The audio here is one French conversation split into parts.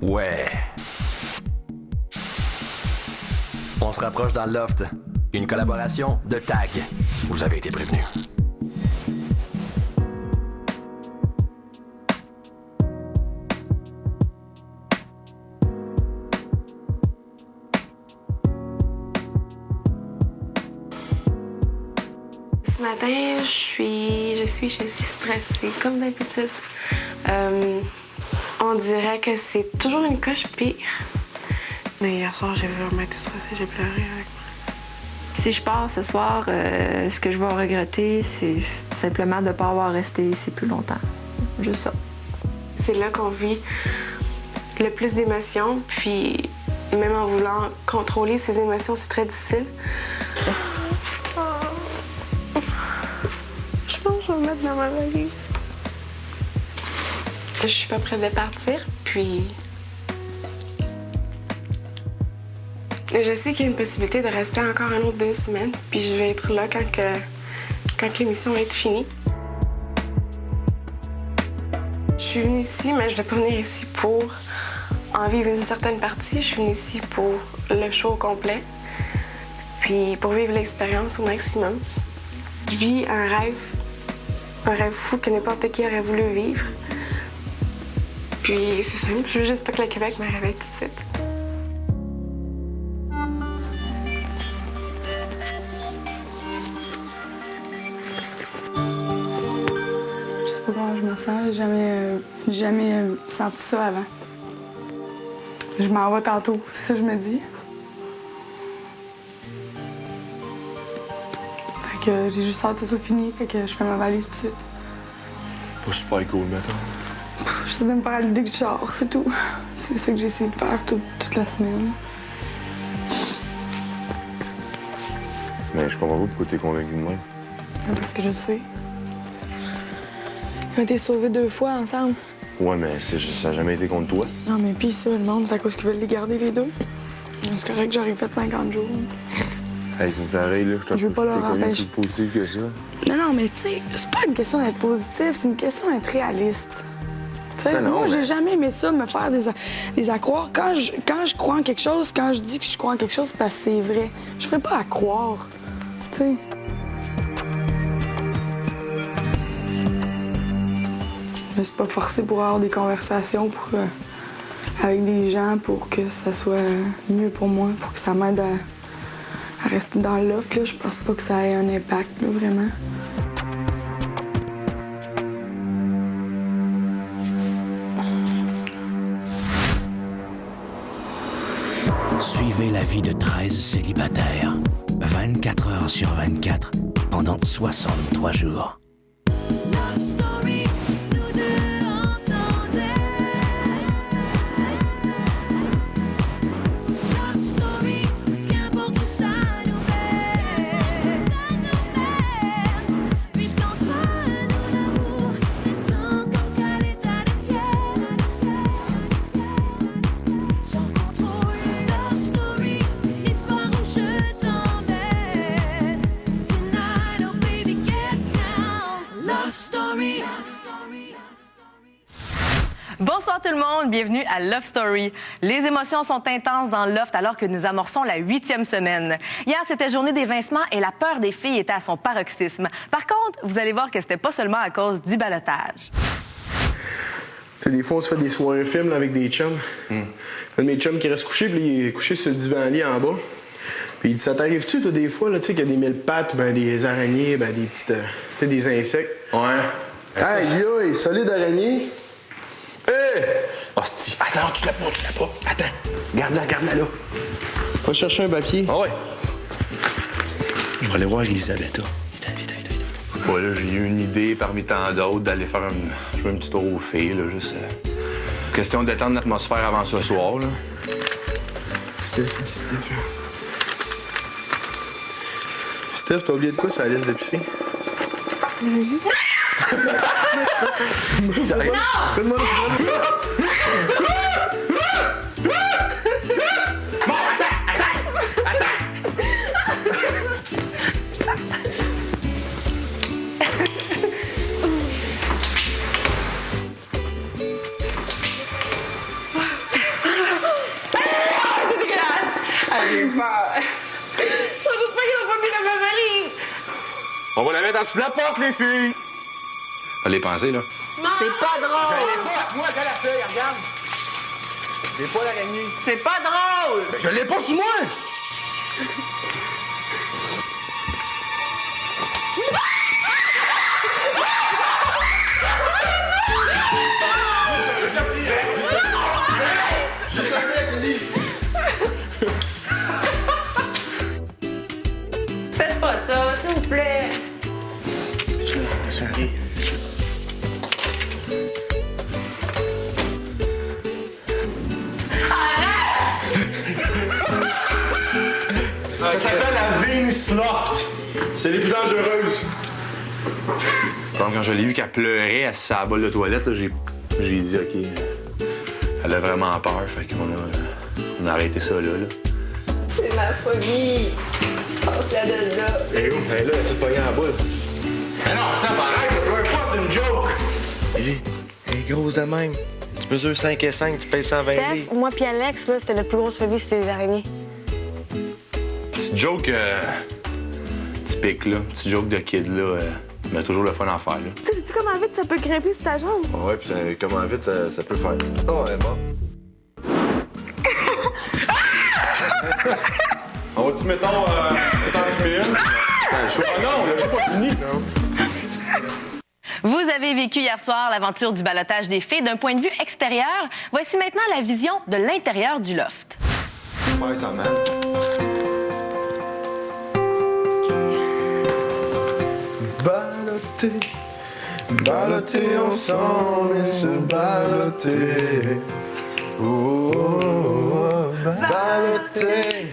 Ouais. On se rapproche dans le loft. Une collaboration de TAG. Vous avez été prévenus. Ce matin, je suis stressée, comme d'habitude. On dirait que c'est toujours une coche pire. Mais hier soir, j'ai vraiment été stressée, j'ai pleuré avec moi. Si je pars ce soir, ce que je vais regretter, c'est tout simplement de ne pas avoir resté ici plus longtemps. Juste ça. C'est là qu'on vit le plus d'émotions, puis même en voulant contrôler ces émotions, c'est très difficile. Je pense que je vais me mettre dans ma valise. Je suis pas prête de partir, puis je sais qu'il y a une possibilité de rester encore un autre 2 semaines, puis je vais être là quand l'émission va être finie. Je suis venue ici, mais je vais pas venir ici pour en vivre une certaine partie. Je suis venue ici pour le show au complet, puis pour vivre l'expérience au maximum. Je vis un rêve fou que n'importe qui aurait voulu vivre. Puis c'est simple, je veux juste pas que le Québec me réveille tout de suite. Je sais pas comment je me sens, j'ai jamais senti ça avant. Je m'en vais tantôt, c'est ça que je me dis. Fait que j'ai juste hâte que ça soit fini, fait que je fais ma valise tout de suite. Pas super cool, mettons. J'essaie de me faire l'idée que je sors, c'est tout. C'est ça que j'ai essayé de faire toute la semaine. Mais je comprends pas pourquoi t'es convaincu de moi. Parce que je sais. On a été sauvés 2 fois ensemble. Ouais, mais ça a jamais été contre toi. Non, mais pis ça, le monde, c'est à cause qu'ils veulent les garder les 2. C'est correct que j'aurais fait 50 jours. Hey, c'est une pareil, là. Je veux pas leur plus empêcher. positif que ça. Non, mais tu sais, c'est pas une question d'être positif, c'est une question d'être réaliste. Tu sais, Non, moi, mais- j'ai jamais aimé ça, me faire des à croire. Quand je crois en quelque chose, quand je dis que je crois en quelque chose, c'est parce que c'est vrai. Je ferais pas à croire. Tu sais. Je me suis pas forcée pour avoir des conversations avec des gens pour que ça soit mieux pour moi, pour que ça m'aide à rester dans l'offre. Là, je pense pas que ça ait un impact, là, vraiment. Suivez la vie de 13 célibataires, 24 heures sur 24, pendant 63 jours. Bonsoir tout le monde, bienvenue à Love Story. Les émotions sont intenses dans le loft alors que nous amorçons la 8e semaine. Hier, c'était journée d'évincement et la peur des filles était à son paroxysme. Par contre, vous allez voir que c'était pas seulement à cause du ballottage. Tu sais, des fois, on se fait des soirées films là, avec des chums. Un de mes chums qui reste couché, puis il est couché sur le divan-lit en bas. Puis il dit, ça t'arrive-tu, toi, des fois, là, tu sais, qu'il y a des mille pattes, ben, des araignées, ben, des petites, tu sais, des insectes? Ouais. Aïe, aïe, solide araignée. Hostie. Attends, tu l'as pas. Attends. Garde-la là. Va chercher un papier. Ah ouais. Je vais aller voir Elisabetta. Vite. Voilà, j'ai eu une idée parmi tant d'autres d'aller faire jouer un petit tour aux filles, là, juste... question de détendre l'atmosphère avant ce soir, là. Steph, t'as oublié de quoi sur la liste d'épicerie? Donne-moi en dessous de la porte, les filles! Allez, pensez, là. C'est pas drôle! J'en ai pas, moi, regarde la feuille, regarde. J'ai pas l'araignée. C'est pas drôle! Ben, je l'ai pas sur moi! Faites pas ça, s'il vous plaît! Ça s'appelle la Venus Loft. C'est les plus dangereuses. Donc, quand je l'ai vu qu'elle pleurait assise à la bolle de toilette, là, j'ai dit, OK, elle a vraiment peur. Fait qu'on a arrêté ça, là. C'est ma phobie! Passe-la de là! Eh oh, elle est là, elle s'est pognée à la boule. Mais non, ça m'arrête, je veux pas, c'est une joke. Elle est grosse de même. Tu mesures 5 et 5, tu payes 120 Steph, livres. moi puis Alex, là, c'était notre plus grosse phobie, c'était les araignées. Petite joke typique, là. Petite joke de kid, là. Mais toujours le fun à faire, là. Tu sais comment vite ça peut grimper sur ta jambe? Ouais, puis comment vite ça peut faire. Oh, elle est morte. On va-tu, mettons, fumer une? Non, le jeu pas fini, non. Vous avez vécu hier soir l'aventure du ballottage des filles d'un point de vue extérieur. Voici maintenant la vision de l'intérieur du loft. Ouais, ça mal. Balloter ensemble et se balloter. Oh, oh, oh, balloter.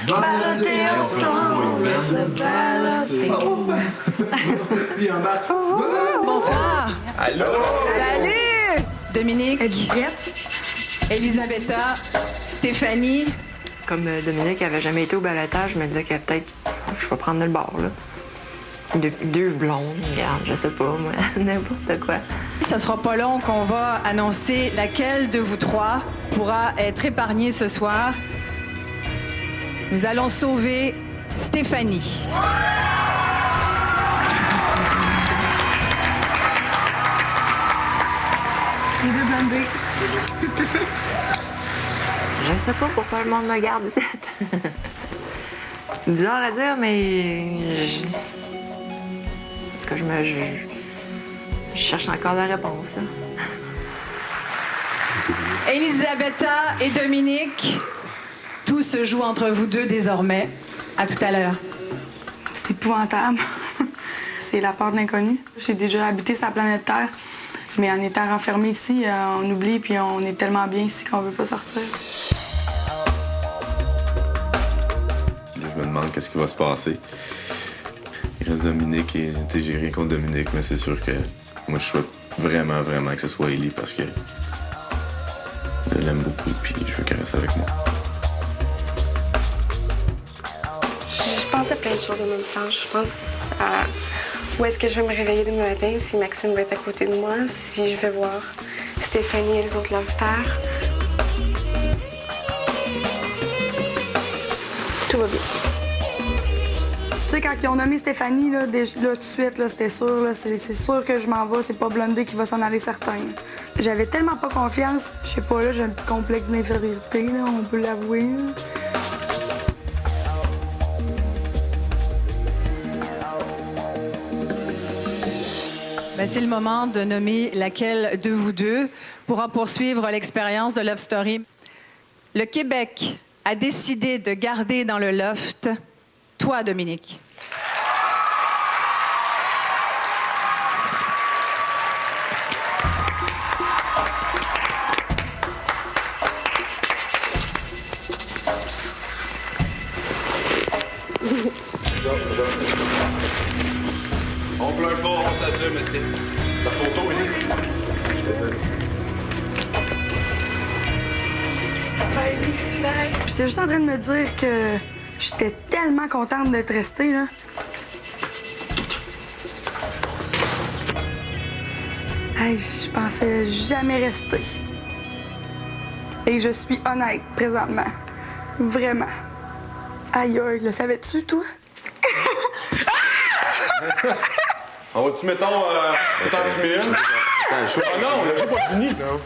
Balloter ensemble et se balloter. Bonsoir. Allô? Salut! Dominique. Êtes-vous prête? Elisabetta. Stéphanie. Comme Dominique avait jamais été au balotage, je me disais que peut-être je vais prendre le bord, là. Deux blondes, regarde, je sais pas, moi, n'importe quoi. Ça sera pas long qu'on va annoncer laquelle de vous trois pourra être épargnée ce soir. Nous allons sauver Stéphanie. Les deux blindés. Je sais pas pourquoi le monde me garde ici. Bizarre à dire, mais... En tout cas, je cherche encore la réponse, là. Elisabetta et Dominique, tout se joue entre vous deux désormais. À tout à l'heure. C'est épouvantable. C'est la peur de l'inconnu. J'ai déjà habité sa planète Terre, mais en étant renfermé ici, on oublie puis on est tellement bien ici qu'on veut pas sortir. Je me demande qu'est-ce qui va se passer. Il reste Dominique et j'ai rien contre Dominique, mais c'est sûr que moi je souhaite vraiment que ce soit Ellie parce que je l'aime beaucoup puis je veux qu'elle reste avec moi. Je pense à plein de choses en même temps. Je pense à où est-ce que je vais me réveiller demain matin, si Maxime va être à côté de moi, si je vais voir Stéphanie et les autres lofters. Tout va bien. Tu sais, quand ils ont nommé Stéphanie, là, tout de suite, là, c'était sûr. Là, c'est sûr que je m'en vais. C'est pas Blondé qui va s'en aller certain. J'avais tellement pas confiance. Je sais pas, là, j'ai un petit complexe d'infériorité, là, on peut l'avouer. Là. Ben, c'est le moment de nommer laquelle de vous deux pourra poursuivre l'expérience de Love Story. Le Québec a décidé de garder dans le loft toi, Dominique. On pleure pas, on s'assume, mais la photo, J'étais juste en train de me dire que j'étais tellement contente d'être restée, là. Hey, je pensais jamais rester. Et je suis honnête, présentement. Vraiment. Aïe, le savais-tu, toi? On va-tu, mettons, t'en fumer une? Attends, le show. Ah non, le show pas fini. Non.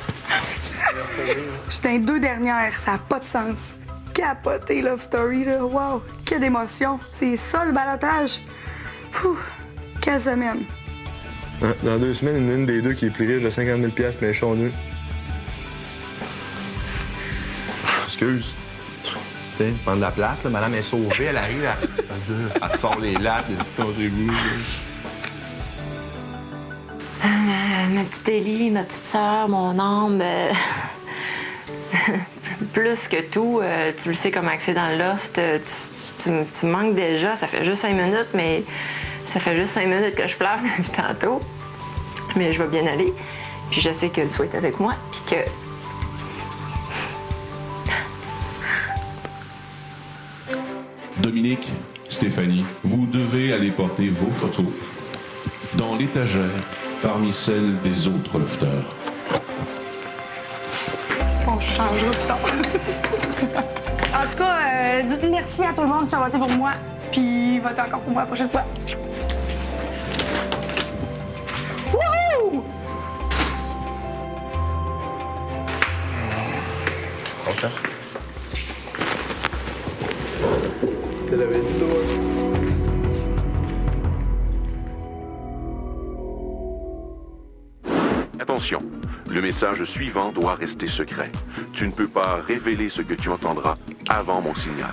J'étais dans les 2 dernières, ça n'a pas de sens. Capoté, Love Story, là. Wow, quelle émotion. C'est ça, le balotage. Pouh, quelle semaine. Hein, dans 2 semaines, il y en a une des deux qui est plus riche de 50 000 $, mais échons-nous. Excuse. Tu sais, prendre la place, là, madame est sauvée, elle arrive, elle sort les lattes, elle dit vous. Ma petite Élie, ma petite sœur, mon âme, plus que tout, tu le sais comment c'est dans le loft, tu me manques déjà, ça fait juste 5 minutes, mais ça fait juste 5 minutes que je pleure depuis tantôt. Mais je vais bien aller, puis je sais que tu vas être avec moi, puis que... Dominique, Stéphanie, vous devez aller porter vos photos dans l'étagère parmi celles des autres lofters. On changera plus tard. En tout cas, dites merci à tout le monde qui a voté pour moi. Puis votez encore pour moi la prochaine fois. Wouhou! Content? Tu l'avais dit, toi. Attention, le message suivant doit rester secret. Tu ne peux pas révéler ce que tu entendras avant mon signal.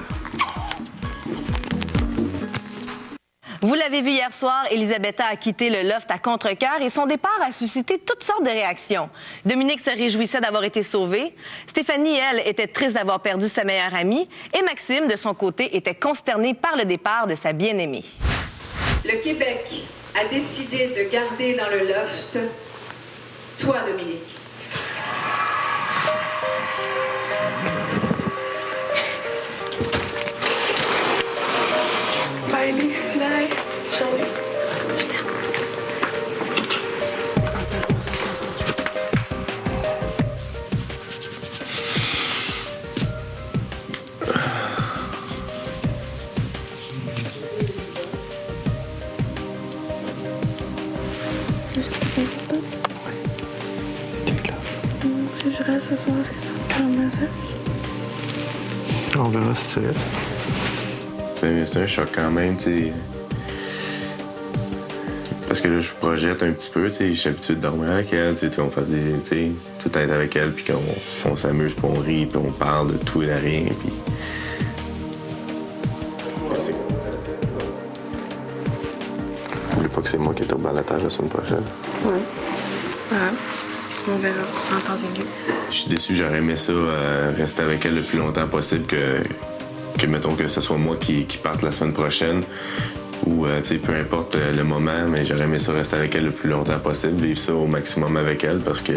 Vous l'avez vu hier soir, Elisabetta a quitté le loft à contre-cœur et son départ a suscité toutes sortes de réactions. Dominique se réjouissait d'avoir été sauvé. Stéphanie, elle, était triste d'avoir perdu sa meilleure amie. Et Maxime, de son côté, était consterné par le départ de sa bien-aimée. Le Québec a décidé de garder dans le loft toi, Dominique. Bye, Lee. Bye. Charlie. Je t'aime. Si je reste ce soir, c'est ça. Comment ça? On verra si tu restes. C'est un choc quand même, tu sais. Parce que là, je projette un petit peu, tu sais. Je suis habitué de dormir avec elle, tu sais, qu'on fasse des. Tu sais, tout être avec elle, puis qu'on s'amuse, puis on rit, puis on parle de tout et de rien, puis. N'oublie pas que c'est moi qui est au balotage la semaine prochaine. Oui. Voilà. On verra en temps aigu. Je suis déçu, j'aurais aimé ça, rester avec elle le plus longtemps possible que mettons que ce soit moi qui parte la semaine prochaine. Ou, tu sais, peu importe le moment, mais j'aurais aimé ça rester avec elle le plus longtemps possible, vivre ça au maximum avec elle parce que.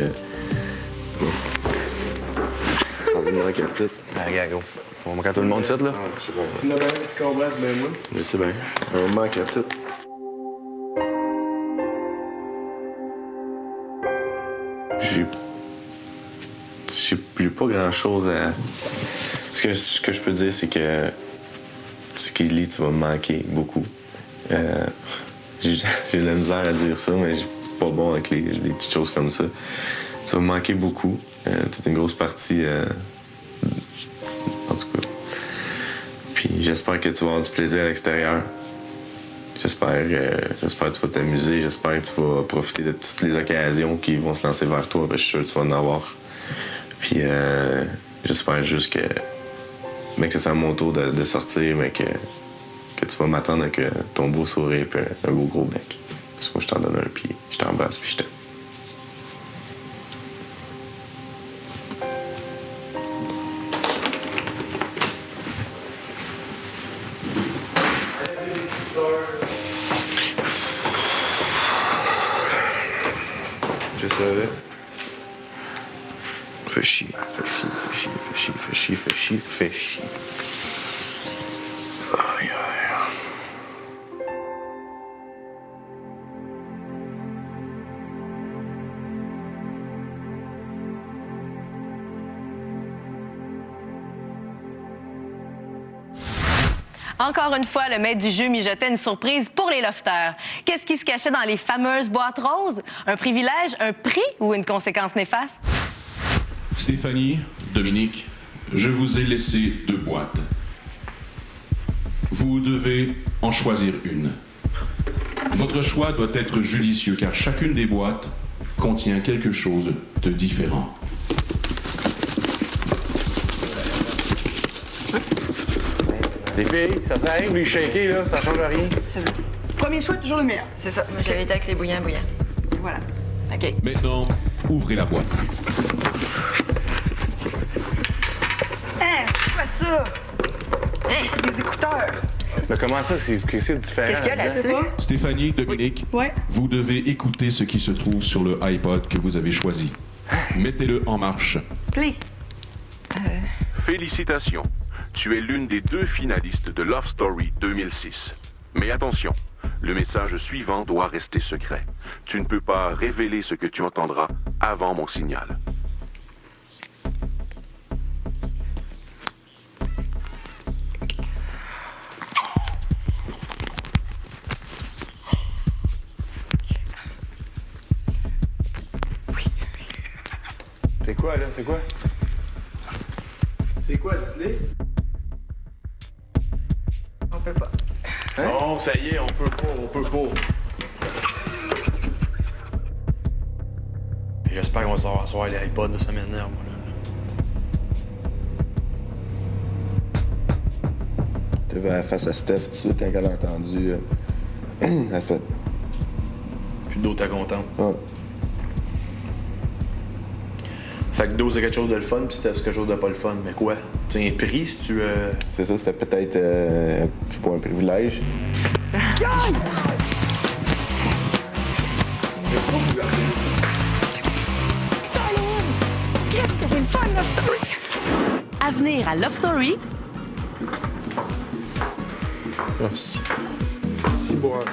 On va venir avec la petite. Regarde, gros. On va manquer à tout le monde, ça, là. C'est une bien qui compresse, ben moi. Je sais bien. On va manquer la petite. J'ai pas grand-chose à... Ce que je peux dire, c'est que... Kelly, tu vas me manquer beaucoup. J'ai de la misère à dire ça, mais je suis pas bon avec les petites choses comme ça. Tu vas me manquer beaucoup. C'est une grosse partie... En tout cas. Puis j'espère que tu vas avoir du plaisir à l'extérieur. J'espère que tu vas t'amuser. J'espère que tu vas profiter de toutes les occasions qui vont se lancer vers toi. Je suis sûr que tu vas en avoir. Puis j'espère juste que c'est ça mon tour de sortir, mais que tu vas m'attendre avec ton beau sourire et un beau gros bec. Parce que moi, je t'en donne un, puis je t'embrasse, puis je t'aime. Je savais. Fais chier, fais chier, fais chier, fais chier, fais chier, fais chier, fais chier. Aïe, aïe. Encore une fois, le maître du jeu mijotait une surprise pour les lofters. Qu'est-ce qui se cachait dans les fameuses boîtes roses? Un privilège, un prix ou une conséquence néfaste? Stéphanie, Dominique, je vous ai laissé 2 boîtes. Vous devez en choisir une. Votre choix doit être judicieux car chacune des boîtes contient quelque chose de différent. Les filles, ça sert à rien de lui shaker, là, ça change rien. Premier choix, toujours le meilleur. C'est ça. Moi, j'avais été avec les bouillants. Voilà. OK. Maintenant, ouvrez la boîte. Hein, c'est quoi ça? Des écouteurs. Mais comment ça, c'est différent? Qu'est-ce qu'il y a là-dessus? Stéphanie, Dominique, Ouais. vous devez écouter ce qui se trouve sur le iPod que vous avez choisi. Mettez-le en marche. Play. Félicitations. Tu es l'une des 2 finalistes de Love Story 2006. Mais attention, le message suivant doit rester secret. Tu ne peux pas révéler ce que tu entendras avant mon signal. C'est quoi, là? C'est quoi? C'est quoi, dis-le? On peut pas. Hein? Non, ça y est, on peut pas. J'espère qu'on va savoir soir les iPods, là, ça m'énerve, moi, là. Tu vas face à Steph tout de suite quand elle a entendu. Elle a fait. Puis d'eau, t'es contente. Ah. Fait que d'eau, c'est quelque chose de le fun, puis Steph, c'est quelque chose de pas le fun. Mais quoi? C'est un prix, si tu. C'est ça, c'était peut-être. Je sais pas, un privilège. À venir à Love Story, Si boire.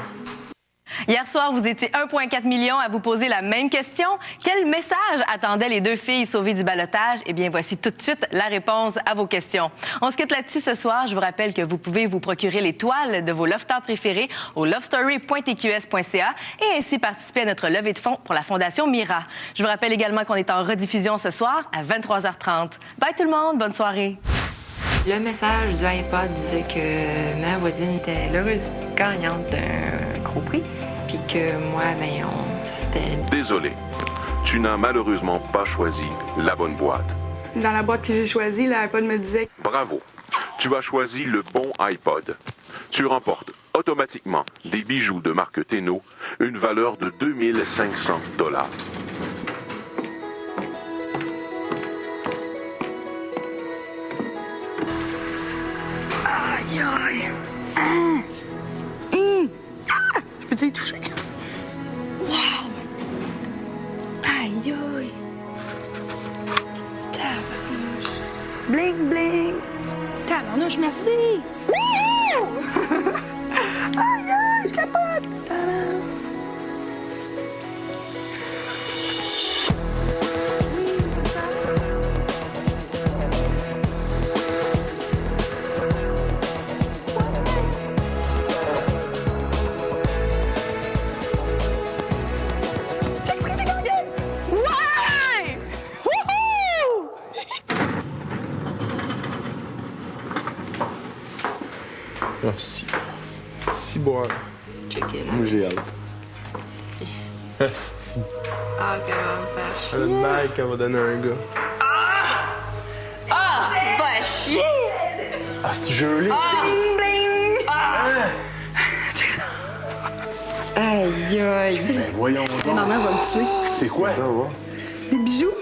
hier soir, vous étiez 1,4 million à vous poser la même question. Quel message attendaient les 2 filles sauvées du ballottage? Eh bien, voici tout de suite la réponse à vos questions. On se quitte là-dessus ce soir. Je vous rappelle que vous pouvez vous procurer les toiles de vos lofters préférés au lovestory.tqs.ca et ainsi participer à notre levée de fonds pour la Fondation Mira. Je vous rappelle également qu'on est en rediffusion ce soir à 23h30. Bye tout le monde, bonne soirée. Le message du iPod disait que ma voisine était l'heureuse gagnante d'un gros prix, puis que moi, ben, c'était... Désolé, tu n'as malheureusement pas choisi la bonne boîte. Dans la boîte que j'ai choisie, l'iPod me disait... Bravo, tu as choisi le bon iPod. Tu remportes automatiquement des bijoux de marque Tenno, une valeur de 2500 $. Aïe, aïe. Ah! Ah! Je peux-tu y toucher? Wow! Aïe, aïe. Tabarnouche. Bling, bling. Tabarnouche, merci. Wouhou! Aïe, aïe, je capote. Tadam. Si boire. Checker là. Moi, j'ai hâte. Asti. Ah, que va me faire chier. Elle a une bague qu'elle va donner à un gars. Ah! Va chier! Ah, c'est gelé. Bling, bling. Aïe, aïe. Ben voyons donc. Ma mère va me tuer. C'est quoi? C'est des bijoux.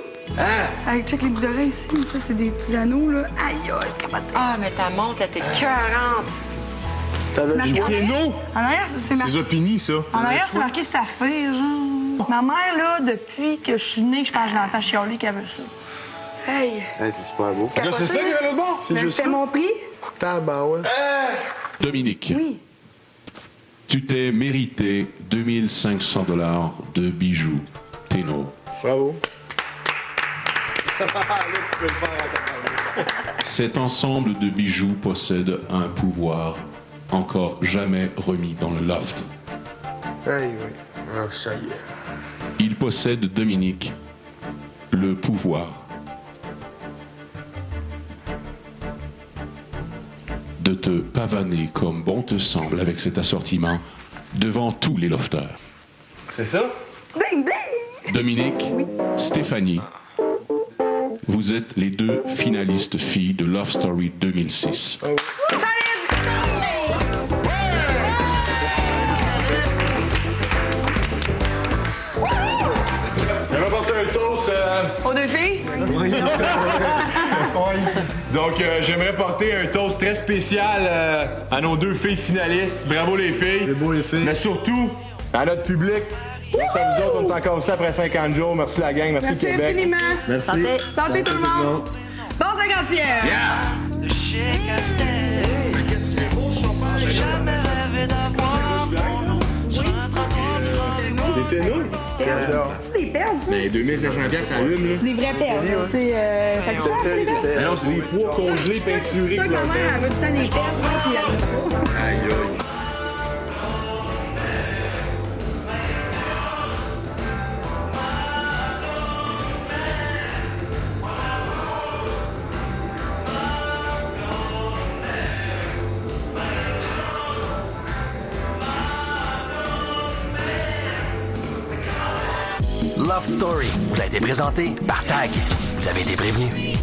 Avec check les bouts d'oreilles ici. Ça, c'est des petits anneaux, là. Aïe, aïe, c'est capoté. Ah, mais ta montre, elle était écœurante. T'avais marqué du en Tenno? En arrière, c'est marqué. C'est Zopini, ça. En arrière, c'est marqué saphir, genre. Ma mère, là, depuis que je suis née, je pense que je l'entends chialer qu'elle veut ça. Hey! Hey, c'est super beau. Fait que c'est ça qu'il y avait là-dedans? C'est Ben, juste c'était ça? mon prix. Tabarouette. Dominique, Oui. tu t'es mérité 2500 $ de bijoux Tenno. Bravo. Là, tu peux le faire à ta maman. Cet ensemble de bijoux possède un pouvoir encore jamais remis dans le loft. Aïe, oui. Ah, ça y est. Il possède, Dominique, le pouvoir de te pavaner comme bon te semble avec cet assortiment devant tous les lofters. C'est ça? Bling, bling! Dominique, Stéphanie, vous êtes les deux finalistes filles de Love Story 2006. Je vais apporter un toast. Aux deux filles? Donc, j'aimerais porter un toast très spécial à nos deux filles finalistes. Bravo les filles. C'est beau les filles. Mais surtout, à notre public. Merci à vous autres, on est encore ça après 50 jours. Merci la gang, merci Merci Québec. infiniment. Merci. Santé. Santé tout le monde. Bon 50e. Des ténors? C'est des perles, ça. Ben, 2500 piastres à une, là. Des vraies perles. Tu sais, ça coûte cher, ça, les perles? Mais non, c'est des pois congelés, peinturés. Ça, pour ma longtemps. mère, elle veut tout le temps des perles, là, puis elle veut pas. Aïe, aïe. Love Story vous a été présenté par TAG. Vous avez été prévenus.